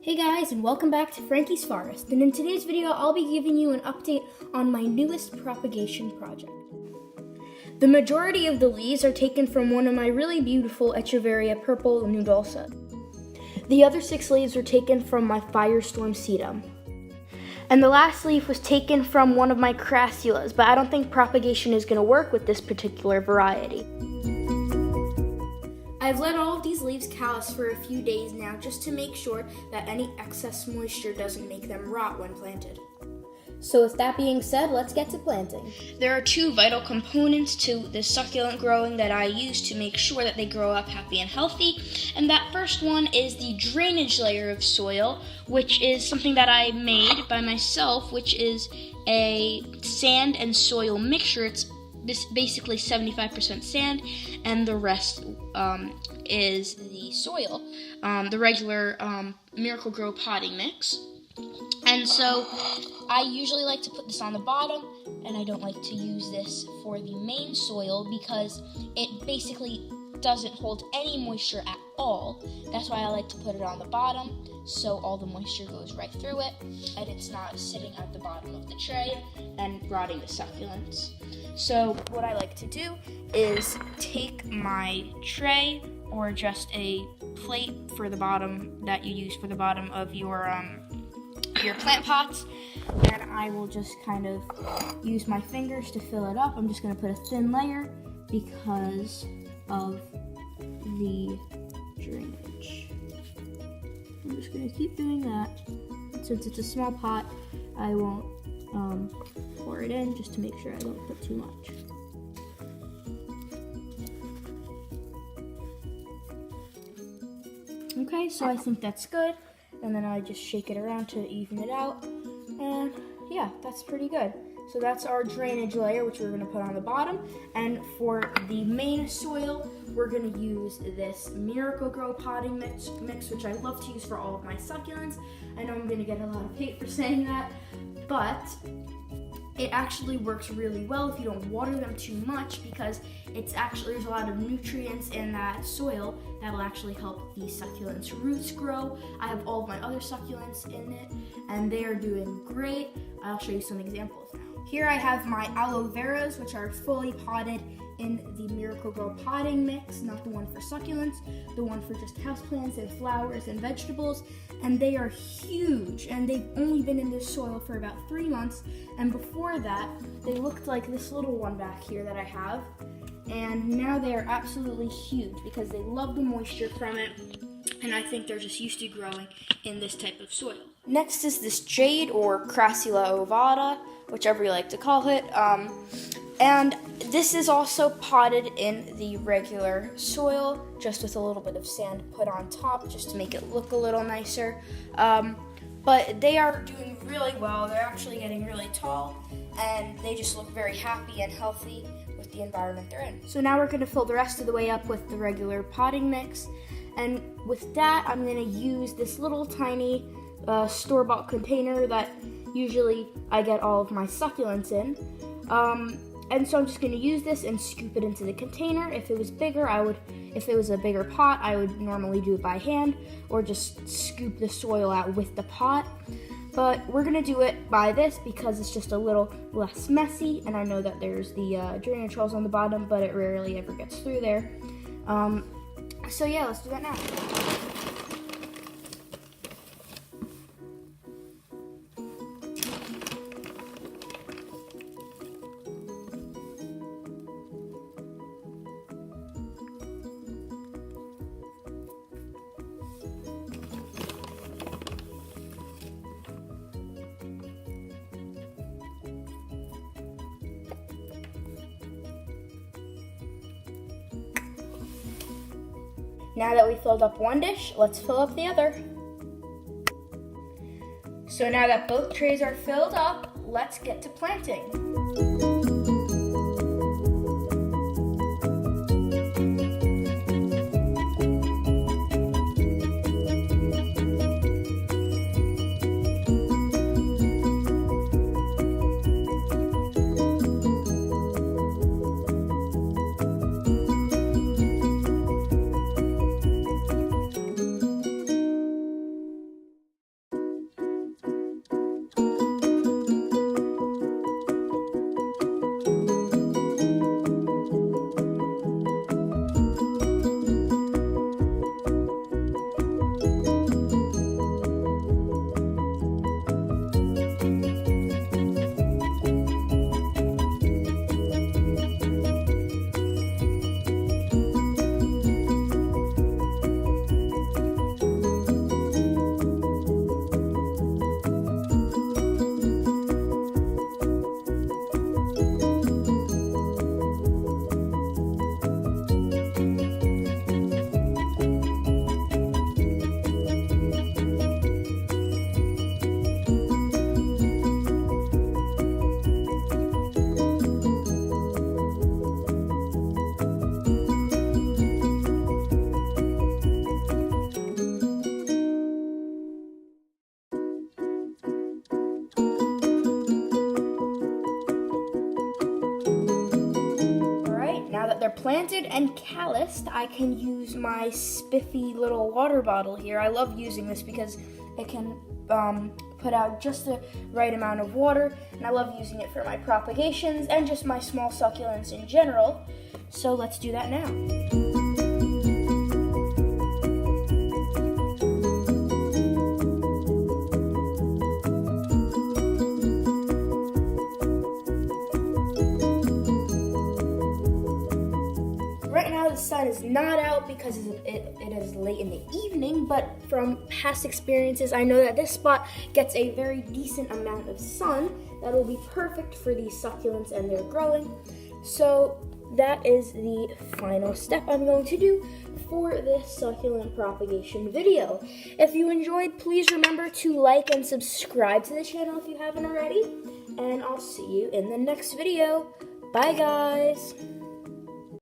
Hey guys, and welcome back to Frankie's Forest, and in today's video I'll be giving you an update on my newest propagation project. The majority of the leaves are taken from one of my really beautiful Echeveria purple nudosa. The other 6 leaves were taken from my Firestorm sedum. And the last leaf was taken from one of my crassulas, but I don't think propagation is going to work with this particular variety. I've let all of these leaves callus for a few days now just to make sure that any excess moisture doesn't make them rot when planted. So with that being said, let's get to planting. There are 2 vital components to this succulent growing that I use to make sure that they grow up happy and healthy. And that first one is the drainage layer of soil, which is something that I made by myself, which is a sand and soil mixture. It's basically 75% sand, and the rest is the soil, the regular Miracle-Gro potting mix. And so I usually like to put this on the bottom, and I don't like to use this for the main soil because it basically doesn't hold any moisture at all. That's why I like to put it on the bottom, so all the moisture goes right through it, and it's not sitting at the bottom of the tray and rotting the succulents. So what I like to do is take my tray or just a plate for the bottom that you use for the bottom of your plant pots, and I will just kind of use my fingers to fill it up. I'm just going to put a thin layer because of the drainage. I'm just going to keep doing that. Since it's a small pot, I won't pour it in just to make sure I don't put too much. Okay, so I think that's good. And then I just shake it around to even it out. And yeah, that's pretty good. So that's our drainage layer, which we're going to put on the bottom. And for the main soil, we're going to use this Miracle-Gro potting mix, which I love to use for all of my succulents. I know I'm going to get a lot of hate for saying that, but it actually works really well if you don't water them too much, because there's a lot of nutrients in that soil that will actually help the succulents' roots grow. I have all of my other succulents in it, and they are doing great. I'll show you some examples now. Here I have my aloe veras, which are fully potted in the Miracle-Gro potting mix, not the one for succulents, the one for just houseplants and flowers and vegetables, and they are huge, and they've only been in this soil for about 3 months, and before that, they looked like this little one back here that I have, and now they are absolutely huge because they love the moisture from it, and I think they're just used to growing in this type of soil. Next is this jade, or Crassula ovata, whichever you like to call it, and this is also potted in the regular soil, just with a little bit of sand put on top, just to make it look a little nicer. But they are doing really well. They're actually getting really tall, and they just look very happy and healthy with the environment they're in. So now we're going to fill the rest of the way up with the regular potting mix, and with that, I'm going to use this little tiny store-bought container that usually I get all of my succulents in. And so I'm just going to use this and scoop it into the container. If it was bigger, if it was a bigger pot, I would normally do it by hand or just scoop the soil out with the pot. But we're going to do it by this because it's just a little less messy, and I know that there's the drainage holes on the bottom, but it rarely ever gets through there. So yeah, let's do that now. Now that we filled up one dish, let's fill up the other. So now that both trays are filled up, let's get to planting. they're planted and calloused, I can use my spiffy little water bottle here. I love using this because it can put out just the right amount of water, and I love using it for my propagations and just my small succulents in general. So let's do that now. Right now the sun is not out because it is late in the evening, but from past experiences I know that this spot gets a very decent amount of sun that will be perfect for these succulents and their growing. So that is the final step I'm going to do for this succulent propagation video. If you enjoyed, please remember to like and subscribe to the channel if you haven't already, and I'll see you in the next video. Bye guys!